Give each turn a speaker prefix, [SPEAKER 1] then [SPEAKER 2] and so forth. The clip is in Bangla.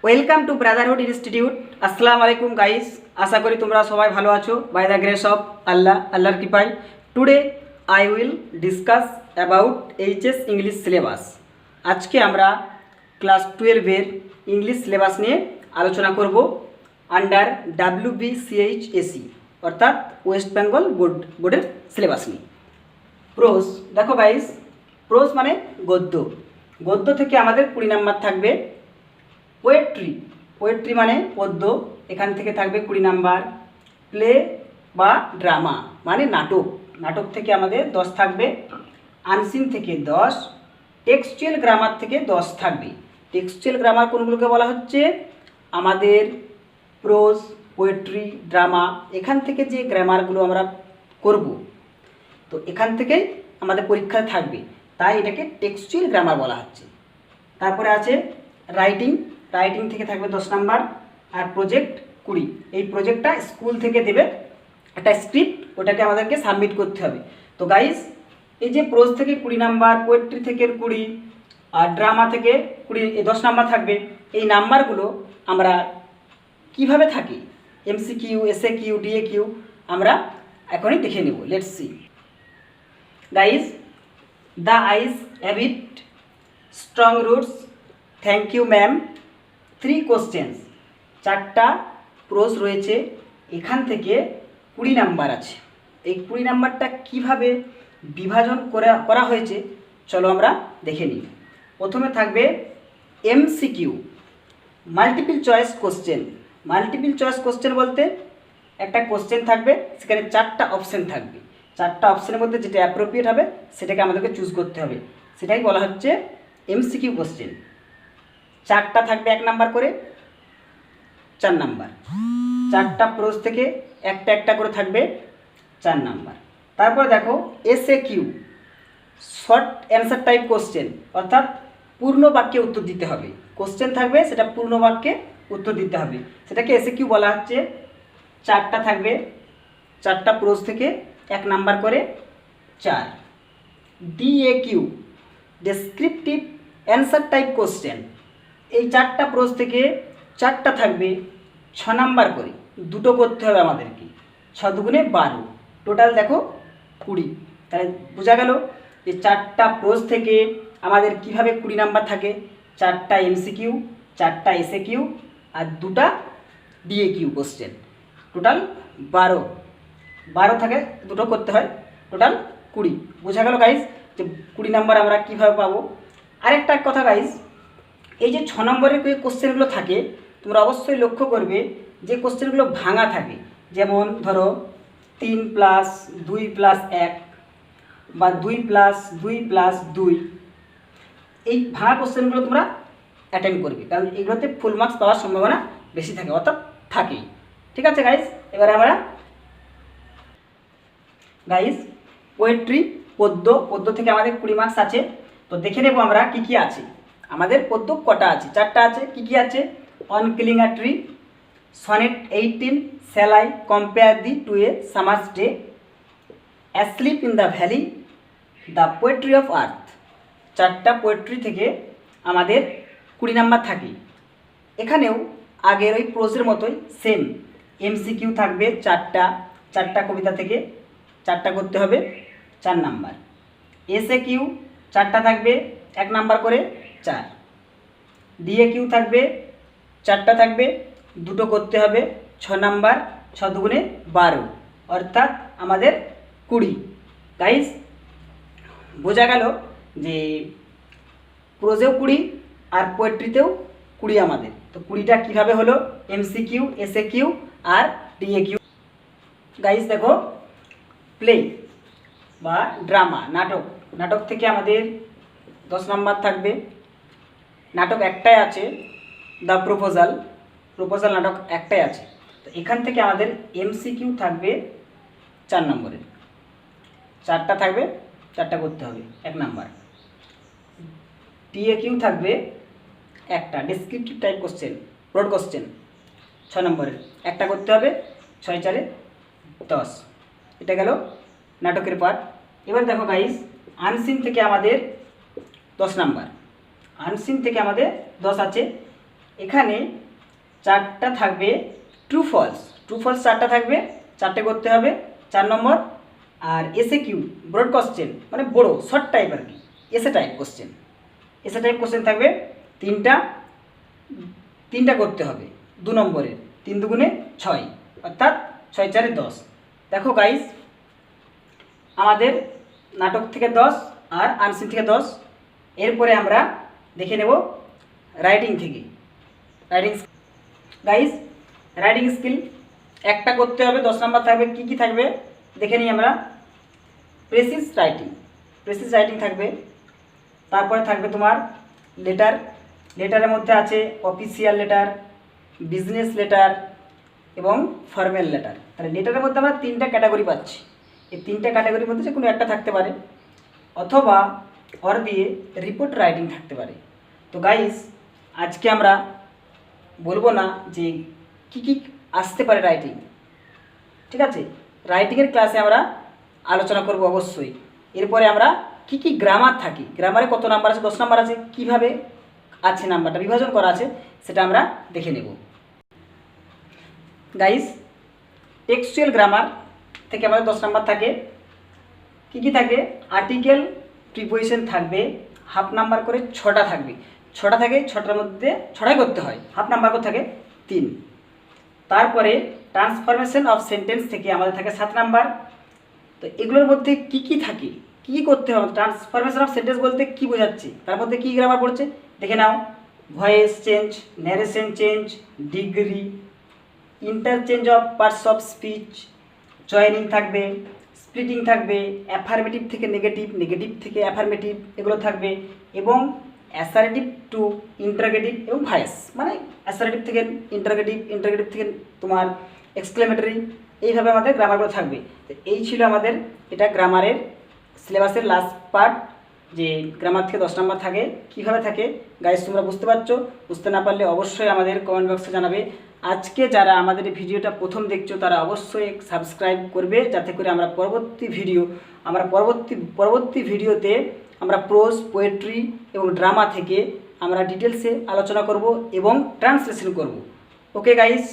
[SPEAKER 1] Welcome to Brotherhood institute. আসসালামু আলাইকুম গাইস, আশা করি তোমরা সবাই ভালো আছো বাই দ্য গ্রেস অফ আল্লাহর কৃপায়। Today I will discuss about HS English syllabus. আজকে আমরা ক্লাস 12-এর ইংলিশ সিলেবাস নিয়ে আলোচনা করব আন্ডার Wbchse অর্থাৎ ওয়েস্ট বেঙ্গল বোর্ডের সিলেবাস নিয়ে। প্রোজ, দেখো গাইস, প্রোজ মানে গদ্য। গদ্য থেকে আমাদের 20 নাম্বার থাকবে। পোয়েট্রি মানে পদ্য, এখান থেকে থাকবে 20 নাম্বার। প্লে বা ড্রামা মানে নাটক থেকে আমাদের 10 থাকবে। আনসিন থেকে 10। টেক্সচুয়াল গ্রামার থেকে 10 থাকবে। টেক্সচুয়াল গ্রামার কোনগুলোকে বলা হচ্ছে? আমাদের প্রোজ, পোয়েট্রি, ড্রামা, এখান থেকে যে গ্রামারগুলো আমরা করব, তো এখান থেকেই আমাদের পরীক্ষায় থাকবে, তাই এটাকে টেক্সচুয়াল গ্রামার বলা হচ্ছে। তারপরে আছে রাইটিং থেকে থাকবে 10 নাম্বার। আর প্রজেক্ট 20। এই প্রজেক্টটা স্কুল থেকে দেবে একটা স্ক্রিপ্ট, ওটাকে আমাদেরকে সাবমিট করতে হবে। তো গাইস, এই যে প্রোজ থেকে 20 নাম্বার, পোয়েট্রি থেকে 20 আর ড্রামা থেকে 10 নাম্বার থাকবে, এই নাম্বারগুলো আমরা কিভাবে থাকি এমসিকিউ, এসএকিউ, ডিএকিউ আমরা এখনই দেখে নেব। Let's see guys. The eyes have it strong roots, thank you ma'am. 3 questions, 4টা প্রোজ রয়েছে, এখান থেকে 20 নাম্বার আছে। এই 20 নাম্বারটা কিভাবে বিভাজন করা হয়েছে চলো আমরা দেখে নিই। প্রথমে থাকবে MCQ, multiple choice question. Multiple choice question বলতে একটা কোশ্চেন থাকবে, সেখানে 4টা অপশান থাকবে। 4টা অপশানের মধ্যে যেটা অ্যাপ্রোপ্রিয়েট হবে সেটাকে আমাদেরকে চুজ করতে হবে, সেটাই বলা হচ্ছে এমসিকিউ কোশ্চেন। 4টা থাকবে 1 নাম্বার করে, 4 নাম্বার। 4টা প্রোজ থেকে একটা করে থাকবে 4 নাম্বার। তারপর দেখো SAQ, short answer type question, অর্থাৎ পূর্ণ বাক্যে উত্তর দিতে হবে। কোশ্চেন থাকবে, সেটা পূর্ণ বাক্যে উত্তর দিতে হবে, সেটাকে এসএকিউ বলা হচ্ছে। 4টা থাকবে, 4টা প্রোজ থেকে 1 নাম্বার করে, 4। ডিএকিউ, ডেসক্রিপটিভ অ্যান্সার টাইপ কোশ্চেন। এই 4টা প্রোজ থেকে 4টা থাকবে 6 নাম্বার করে, 2টো করতে হবে আমাদেরকে। 6 দুগুণে 12, টোটাল দেখো 20। তাহলে বোঝা গেল যে 4টা প্রোজ থেকে আমাদের কিভাবে 20 নাম্বার থাকে। 4টা এমসিকিউ, 4টা এসএকিউ আর 2টা ডিএকিউ কোশ্চেন, টোটাল 12 থাকে, 2টো করতে হয়, টোটাল 20। বোঝা গেল গাইজ যে 20 নাম্বার আমরা কীভাবে পাবো। আরেকটা কথা গাইজ, এই যে 6 নম্বরের যে কোশ্চেনগুলো থাকে, তোমরা অবশ্যই লক্ষ্য করবে যে কোশ্চেনগুলো ভাঙা থাকে। যেমন ধরো 3 + 2 + 1 বা 2 + 2 + 2, এই ভাঙা কোশ্চেনগুলো তোমরা অ্যাটেন্ড করবে, কারণ এগুলোতে ফুল মার্কস পাওয়ার সম্ভাবনা বেশি থাকে, অর্থাৎ থাকেই। ঠিক আছে গাইজ, এবারে আমরা গাইজ পোয়েট্রি, পদ্য থেকে আমাদের 20 মার্কস আছে। তো দেখে নেব আমরা কি কি আছে। আমাদের পদ্য কটা আছে? 4টা আছে। কি কি আছে? On killing a tree, sonnet 18, shall I compare thee to a summer's day, asleep in the valley, the poetry of earth. 4টা পোয়েট্রি থেকে আমাদের 20 নাম্বার থাকে। এখানেও আগের ওই প্রোজের মতোই সেম এমসিকিউ থাকবে 4টা কবিতা থেকে 4টা করতে হবে, 4 নাম্বার। এসএকিউ 4টা থাকবে 1 নাম্বার করে, 4। ডিএকিউ থাকবে 4টা থাকবে, 2টো করতে হবে, 6 নাম্বার। 6 দুগুণে 12, অর্থাৎ আমাদের 20। গাইজ বোঝা গেল যে প্রোজেও 20 আর পোয়েট্রিতেও 20 আমাদের। তো 20টা কীভাবে হলো? এমসিকিউ, এসএকিউ আর ডিএকিউ। গাইজ দেখো, প্লে বা ড্রামা, নাটক থেকে আমাদের 10 নাম্বার থাকবে। নাটক একটাই আছে, দ্য প্রপোজাল নাটক একটাই আছে। তো এখান থেকে আমাদের এমসিকিউ থাকবে 4 নম্বরের, 4টা থাকবে, 4টা করতে হবে, 1 নাম্বার। ডিএকিউ থাকবে একটা, descriptive type question, broad question, 6 নম্বরের, 1টা করতে হবে, 6 × 4 = 10। এটা গেল নাটকের পার্ট। এবার দেখো গাইস, আনসিন থেকে আমাদের 10 নাম্বার। আনসিন থেকে আমাদের 10 আছে। এখানে 4টা থাকবে ট্রু ফলস, ট্রু ফলস 4টা থাকবে, 4টে করতে হবে 4 নম্বর। আর এসে কিউ ব্রড কোশ্চেন মানে বড় শর্ট টাইপ আর কি, এসে টাইপ কোশ্চেন, এসে টাইপ কোশ্চেন থাকবে 3টা করতে হবে 2 নম্বরের, 3 দুগুণে 6 অর্থাৎ 6 4 10। দেখো গাইস আমাদের নাটক থেকে 10 আর আনসিন থেকে 10। এরপরে আমরা দেখে নেব রাইটিং থেকে। রাইটিং গাইস রাইটিং স্কিল একটা করতে হবে, 10 নম্বর থাকবে। কি কি থাকবে দেখে নিই আমরা। প্রেসিস রাইটিং, প্রেসিস রাইটিং থাকবে। তারপরে থাকবে তোমার লেটার, লেটারের মধ্যে আছে অফিসিয়াল লেটার, বিজনেস লেটার এবং ফর্মাল লেটার। তাহলে লেটারের মধ্যে আমরা 3টা ক্যাটাগরি পাচ্ছি। এই 3টা ক্যাটাগরির মধ্যে যে কোনো একটা থাকতে পারে, অথবা ওর দিয়ে রিপোর্ট রাইটিং থাকতে পারে। তো গাইস আজকে আমরা বলবো না যে কি কি আসতে পারে রাইটিং, ঠিক আছে? রাইটিংয়ের ক্লাসে আমরা আলোচনা করব অবশ্যই। এরপরে আমরা কি কি গ্রামার থাকি, গ্রামারে কত নাম্বার আছে, 10 নাম্বার আছে, কিভাবে আছে নাম্বারটা বিভাজন করা আছে সেটা আমরা দেখে নেব। গাইস টেক্সচুয়াল গ্রামার থেকে আমাদের 10 নাম্বার থাকে। কি কি থাকে? আর্টিকেল, প্রিপোজিশন থাকবে, হাফ নাম্বার করে 6টা থাকবে। 6টা থাকে, 6টার মধ্যে 6টাই করতে হয়, হাফ নাম্বার করে থাকে 3। তারপরে ট্রান্সফরমেশন অফ সেন্টেন্স থেকে আমাদের থাকে 7 নাম্বার। তো এগুলোর মধ্যে কি কি থাকে, কি কি করতে হবে? ট্রান্সফরমেশন অফ সেন্টেন্স বলতে কি বোঝাচ্ছে, তার মধ্যে কি গ্রামার পড়ছে দেখে নাও। Voice change, narration change, degree, interchange of parts of speech, joining থাকবে, স্প্লিটিং থাকবে, অ্যাফার্মেটিভ থেকে নেগেটিভ, নেগেটিভ থেকে অ্যাফার্মেটিভ এগুলো থাকবে, এবং অ্যাসারেটিভ টু ইন্টারগেটিভ এবং ভয়েস মানে অ্যাসারেটিভ থেকে ইন্টারগেটিভ, ইন্টারগেটিভ থেকে তোমার এক্সক্লেমেটরি, এইভাবে আমাদের গ্রামারগুলো থাকবে। তো এই ছিল আমাদের এটা গ্রামারের সিলেবাসের লাস্ট পার্ট, যে গ্রামার থেকে 10 নাম্বার থাকে। কীভাবে থাকে গাইস তোমরা বুঝতে পারছো? বুঝতে না পারলে অবশ্যই আমাদের কমেন্ট বক্সে জানাবে। আজকে যারা আমাদের এই ভিডিওটা প্রথম দেখছো তারা অবশ্যই সাবস্ক্রাইব করবে, যাতে করে আমরা পরবর্তী ভিডিওতে আমরা প্রোজ, পোয়েট্রি এবং ড্রামা থেকে আমরা ডিটেলসে আলোচনা করব এবং ট্রান্সলেশন করব। Okay guys.